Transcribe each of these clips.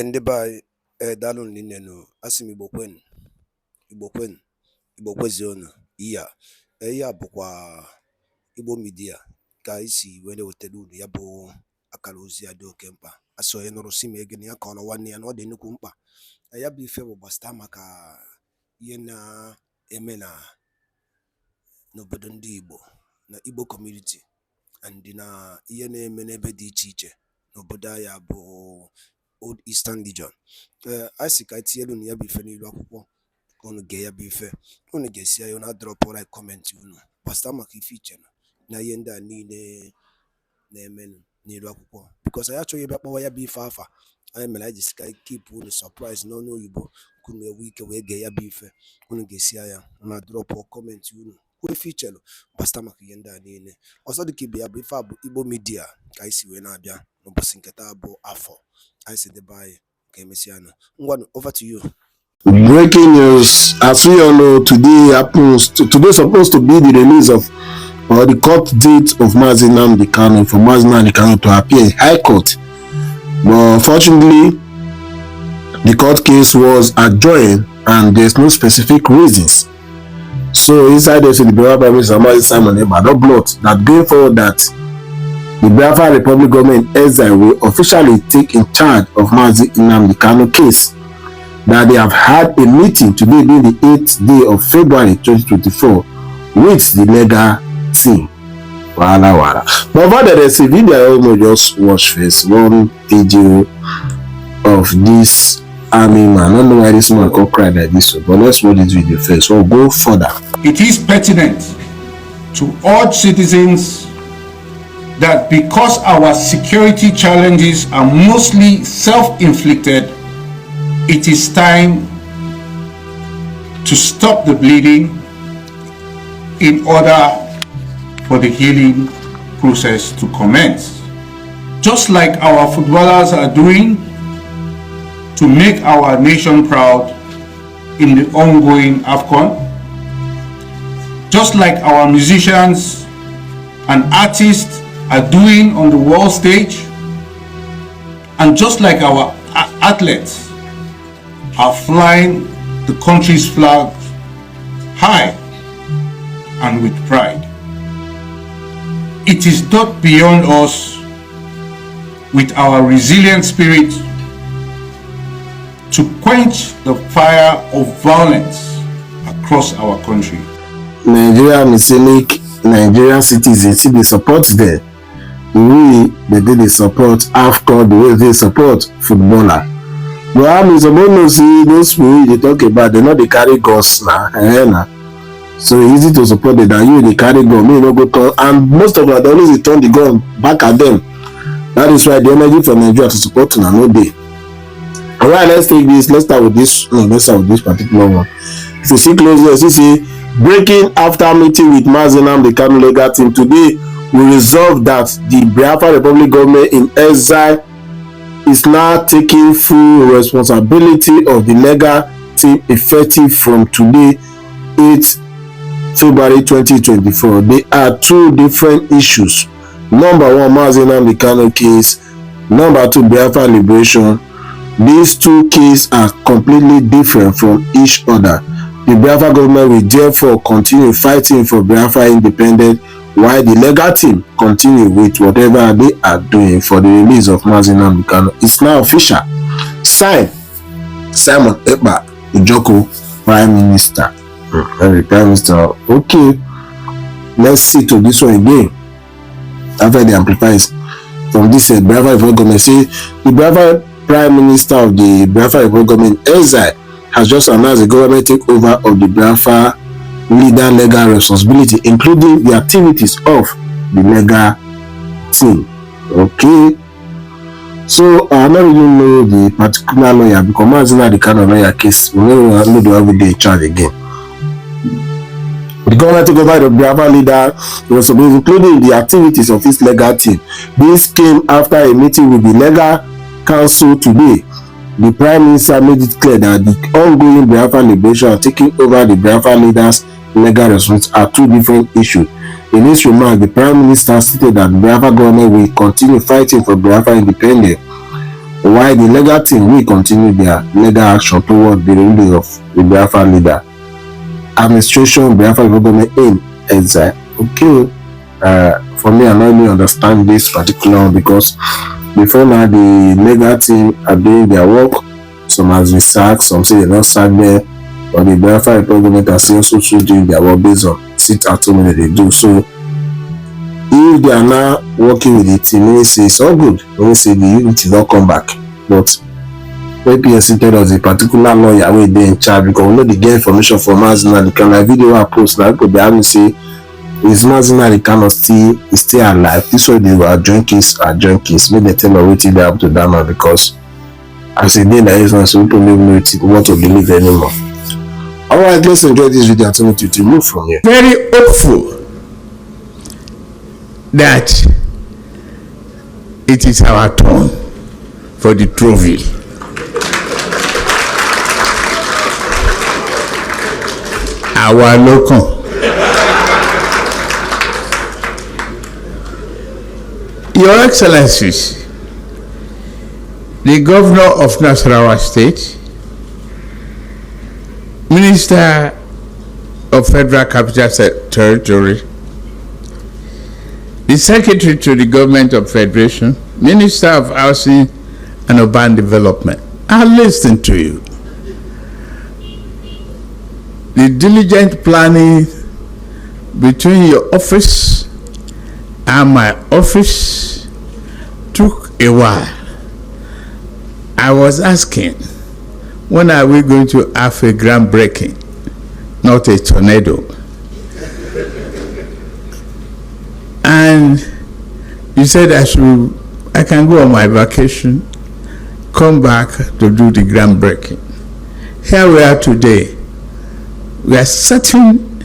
Ndị be anyị daalụ nne nụ asị m Igbo kwezi unu ihe a bụkwa Igbo Media ka anyị si were wetara unu ya bụ akara ozi ya dị oke mkpa. Asị onye nụrụ si m ege na ya kọrọ nwanne ya na ọ dị nnukwu mkpa. Ya bụ ife bụ gbasara maka ihe na-eme n'obodo ndị Igbo na Igbo community and na ihe na-eme n'ebe dị iche iche n'obodo anyị bụ Old Eastern Region. I si ka etinyelu na ya bụ ife n'ilu akwụkwọ ka unu gee ya bụ ife, unu ga-esi ya na drop like comment unu gbasara maka ife iche na ihe ndị a niile na-eme n'ilu akwụkwọ, because anyị achọghị ebe kpọwa ya bụ ife afa. Anyị mere anyị jisi ka keep unu surprise n'ọnụ oyibo ka unu enwe ike wee gee ya bụ ife. Unu ga-esi ya na drop comment unu ife ichelu gbasara maka ihe ndị a niile. Ọzọ dịka ibe ya bụ ife a bụ Igbo Media ka anyị si wee na-abịa n'ụbọchị nke taa bụ afọ. I said the bye. Okay, Messiano. Over to you. Breaking news. As we all know, today supposed to be the release of or the court date of Mazi Nnamdi Kanu for Mazi Nnamdi Kanu to appear in High Court. But unfortunately, the court case was adjourned and there's no specific reasons. So inside the Biafra Minister Pm Simon Ekpa don't blot that going forward that the Biafra Republic government SI will officially take in charge of Mazi Nnamdi Kanu case. That they have had a meeting today being the 8th day of February 2024 with the legal team. Wala. But for there is a video I almost just watched first, one video of this army man. I don't know why this man could cry like this, but let's watch this video first. We'll go further. It is pertinent to urge citizens that because our security challenges are mostly self-inflicted, it is time to stop the bleeding in order for the healing process to commence. Just like our footballers are doing to make our nation proud in the ongoing AFCON, just like our musicians and artists are doing on the world stage, and just like our athletes are flying the country's flag high and with pride. It is not beyond us, with our resilient spirit, to quench the fire of violence across our country. Nigerian citizens, see, they support them. They did support AFCON, the way they support footballer. But I'm supposed to see those people they talk about, they know they carry guns now. So easy to support it than you they carry gun, me no go turn, and most of them they always turn the gun back at them. That is why the energy for Nigeria to support to no day. Alright, let's take this. Let's start with this. No, let's start with this particular one. If you see closely, you see breaking after meeting with Mazi Nnamdi Kanu legal team today. We resolve that the Biafra Republic government in exile is now taking full responsibility of the legal team effective from today, 8th February 2024. There are two different issues. Number one, Mazi Nnamdi Kanu case. Number two, Biafra liberation. These two cases are completely different from each other. The Biafra government will therefore continue fighting for Biafra independence, while the legal team continue with whatever they are doing for the release of Mazi Nnamdi Kanu. It's now official. Signed, Simon Ekpa, Ujoko, Prime Minister. Prime Minister. Okay, let's see to this one again. After the amplifiers from this Biafra government, say the Biafra Prime Minister of the Biafra government, Ezai, has just announced the government takeover of the Biafra leader legal responsibility, including the activities of the legal team. Okay, so I don't really know the particular lawyer because Mazi Nnamdi Kanu lawyer case. We don't know the everyday charge again. The government took over the Biafra leader responsibility, including the activities of his legal team. This came after a meeting with the legal council today. The Prime Minister made it clear that the ongoing Biafra liberation and taking over the Biafra leaders' legal responsibilities are two different issues. In his remark, the Prime Minister stated that the Biafra government will continue fighting for Biafra independence, while the legal team will continue their legal action toward the release of the Biafra leader. Administration Biafra government in exile. Okay, for me, I not really understand this particular one, because before now the legal team are doing their work. Some has been sacked, some say they not sacked there, but the Biafra government are also doing their work based on sit at home that they do. So if they are now working with the team, we say it's all good. We say the unity don't come back. But when PNC tell us a particular lawyer wey dey in charge, because we know they get information from Mazina, the kind of video I post, like people they have say is Mazina the kind of still alive. This way they were joint case. Maybe they tell us what they have to that man, because as a day like this one, so people don't know what to believe anymore. Alright, let's enjoy this video and tell me to move from here. Very hopeful that it is our turn for the trophy. Our local. Your Excellencies, the Governor of Nasarawa State, Minister of Federal Capital Territory, the Secretary to the Government of Federation, Minister of Housing and Urban Development, I listen to you. The diligent planning between your office and my office took a while. I was asking, when are we going to have a groundbreaking, not a tornado? And you said I can go on my vacation, come back to do the groundbreaking. Here we are today. We are setting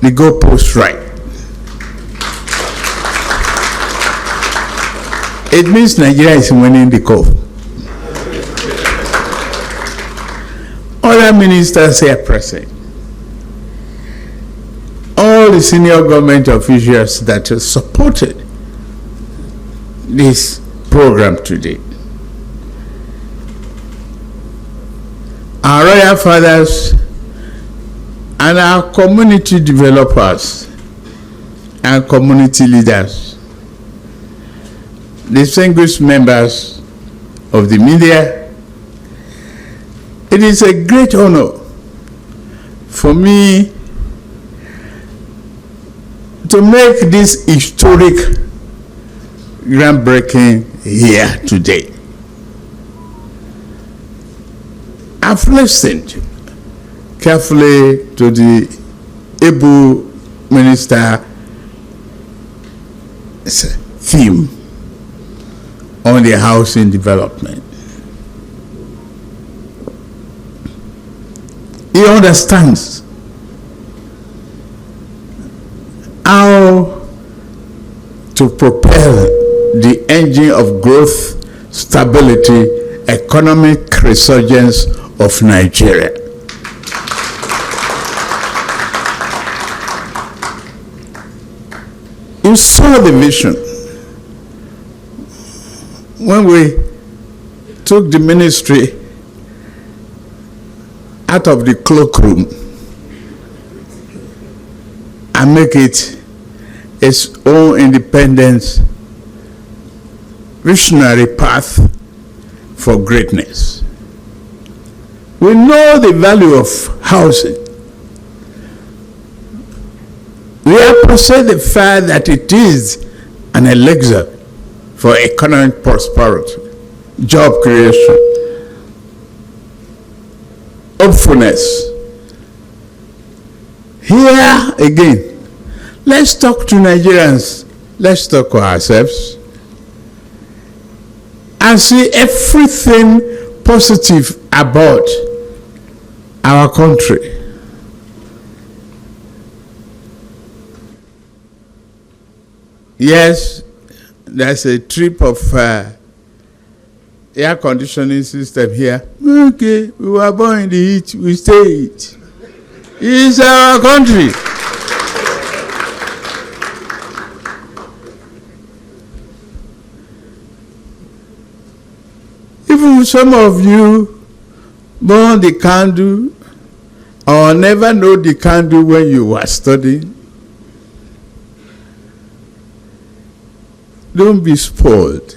the goalpost right. It means Nigeria is winning the cup. Other ministers here present, all the senior government officials that supported this program today, our royal fathers and our community developers and community leaders, distinguished members of the media. It is a great honor for me to make this historic groundbreaking here today. I've listened carefully to the able minister's theme on the housing development. He understands how to propel the engine of growth, stability, economic resurgence of Nigeria. You saw the vision when we took the ministry out of the cloakroom and make it its own independent visionary path for greatness. We know the value of housing. We appreciate the fact that it is an elixir for economic prosperity, job creation, hopefulness. Here again, let's talk to Nigerians, let's talk to ourselves, and see everything positive about our country. Yes, there's a trip of air conditioning system here. Okay, we were born in the heat, we stay it. It's our country. Even some of you burn the candle or never know the candle when you were studying. Don't be spoiled.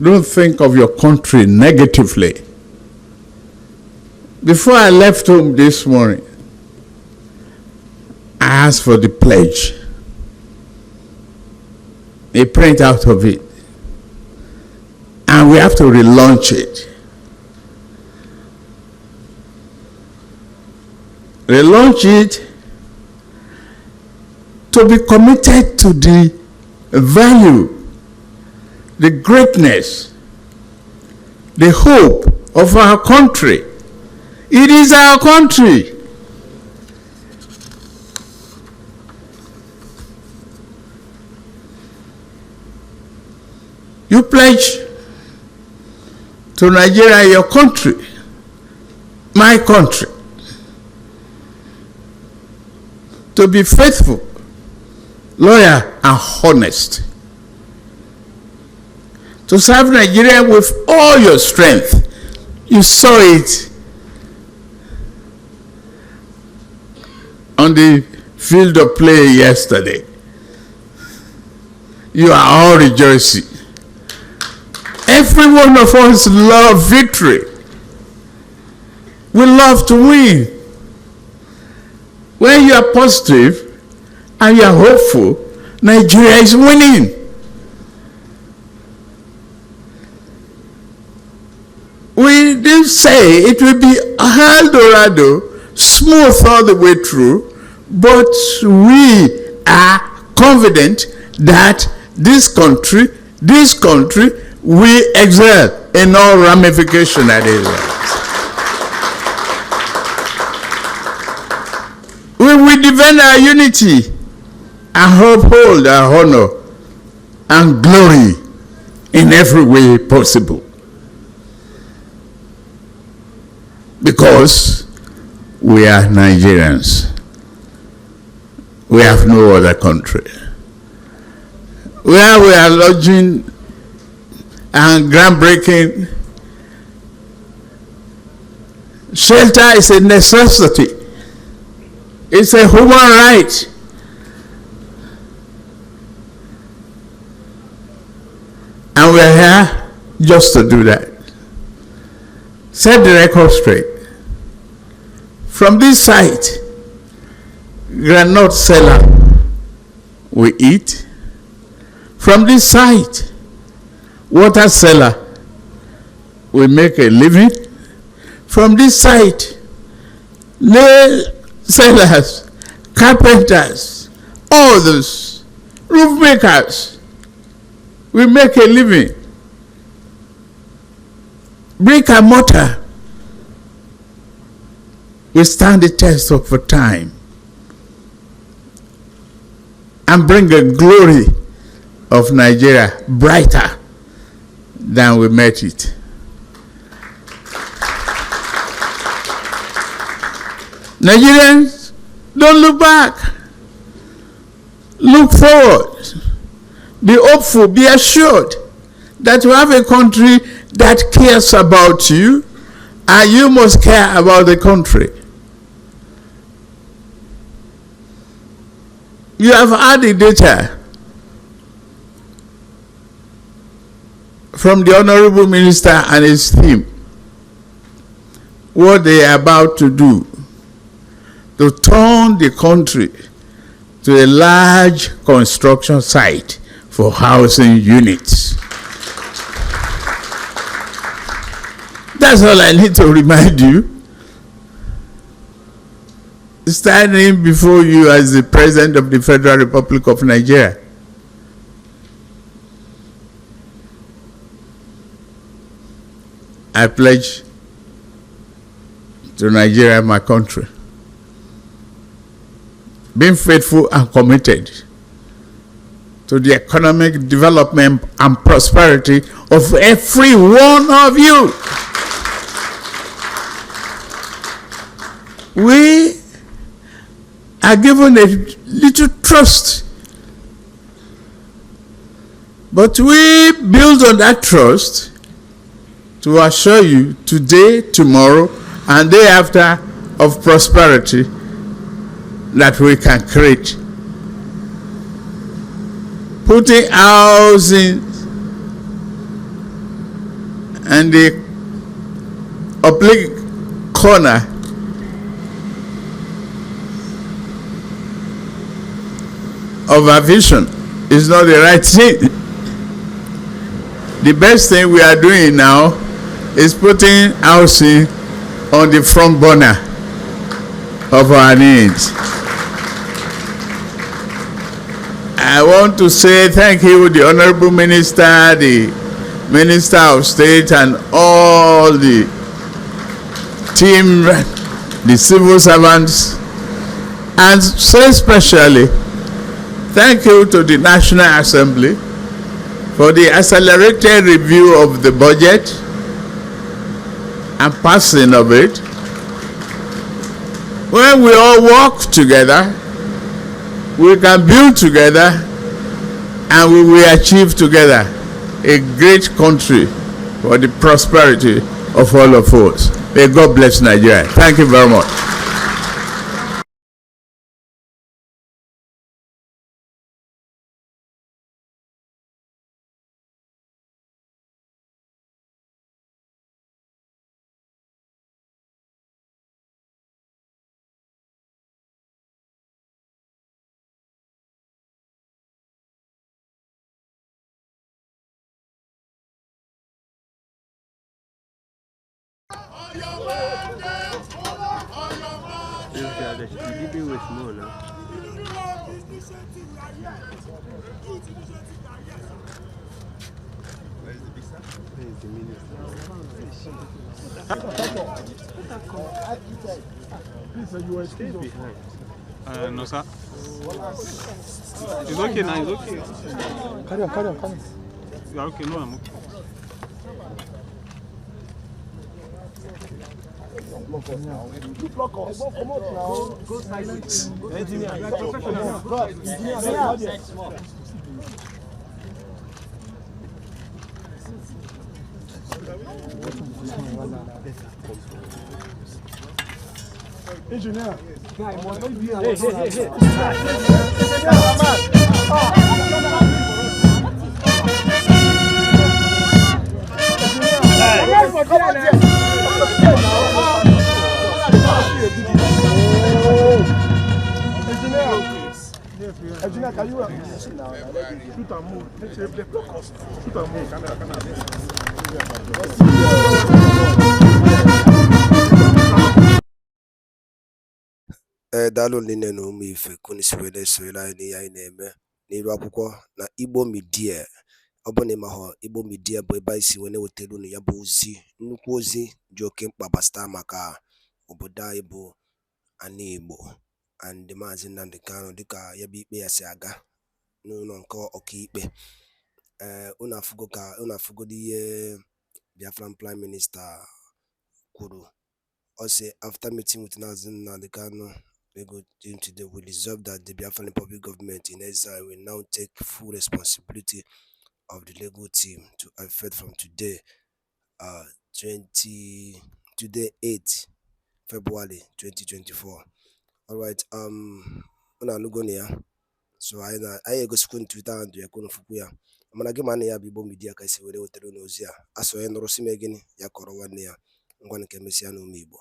Don't think of your country negatively. Before I left home this morning, I asked for the pledge. A print out of it. And we have to relaunch it. Relaunch it to be committed to the value, the greatness, the hope of our country. It is our country. You pledge to Nigeria, your country, my country, to be faithful, loyal, and honest, to serve Nigeria with all your strength. You saw it on the field of play yesterday. You are all rejoicing. Every one of us love victory. We love to win. When you are positive and you are hopeful, Nigeria is winning. We didn't say it will be Eldorado, smooth all the way through, but we are confident that this country will excel in all ramifications that is. We will defend our unity and uphold our honor and glory in every way possible. Because we are Nigerians. We have no other country. Where we are lodging and groundbreaking, shelter is a necessity. It's a human right. And we're here just to do that. Set the record straight. From this site, granite seller we eat. From this site, water seller we make a living. From this site, nail sellers, carpenters, all those roof makers, we make a living. Brick and mortar, we stand the test of time and bring the glory of Nigeria brighter than we met it. Nigerians, don't look back. Look forward. Be hopeful, be assured that you have a country that cares about you, and you must care about the country. You have had the data from the Honorable Minister and his team, what they are about to do to turn the country to a large construction site for housing units. That's all I need to remind you. Standing before you as the President of the Federal Republic of Nigeria. I pledge to Nigeria, my country, being faithful and committed to the economic development and prosperity of every one of you. We are given a little trust, but we build on that trust to assure you today, tomorrow, and day after of prosperity that we can create. Putting housing and the oblique corner of our vision is not the right thing. The best thing we are doing now is putting housing on the front burner of our needs. I want to say thank you to the Honorable Minister, the Minister of State, and all the team, the civil servants, and so especially thank you to the National Assembly for the accelerated review of the budget and passing of it. When we all work together, we can build together and we will achieve together a great country for the prosperity of all of us. May God bless Nigeria. Thank you very much. No, sir. It's okay now, it's okay. Carry on. Yeah, okay, no, I'm okay. Block us. Go silence. Engineer. Hey. Engineer, can you shoot and move? Shoot and move. Daalụ nne na ụmụ ife kunisiwere esoyere anyị n'ihe anyị na-eme n'iru akwụkwọ na Igbo Media. Ọ bụ na ịmahọ Igbo Media bụ ebe anyị si wee na-ewetara unu ya bụ ozi, nnukwu ozi dị oke mkpa gbasara maka obodo anyị bụ ana Igbo and Maazị Nnamdi Kanu dịka ya bụ ikpe ya si aga n'ụlọ nke ọkaikpe. Unu afụgodo ihe Biafran Prime Minister kwuru. Ọ sị after meeting with Maazị Nnamdi Kanu, we will resolve that the Biafran Republic government in exile will now take full responsibility of the legal team to effect from today, 8 February 2024. Alright, una anụgonu ya. So anyị egosikwa Twitter handle ya kwunu fukwu ya. Mana gị ma na ya bụ Igbo Media ka isi were wetara n'ozi a. Asọ ya nụrụ sime gịnị ya kọrọ nwanne ya. Ngwa nke mesịa n'ụmụ Igbo.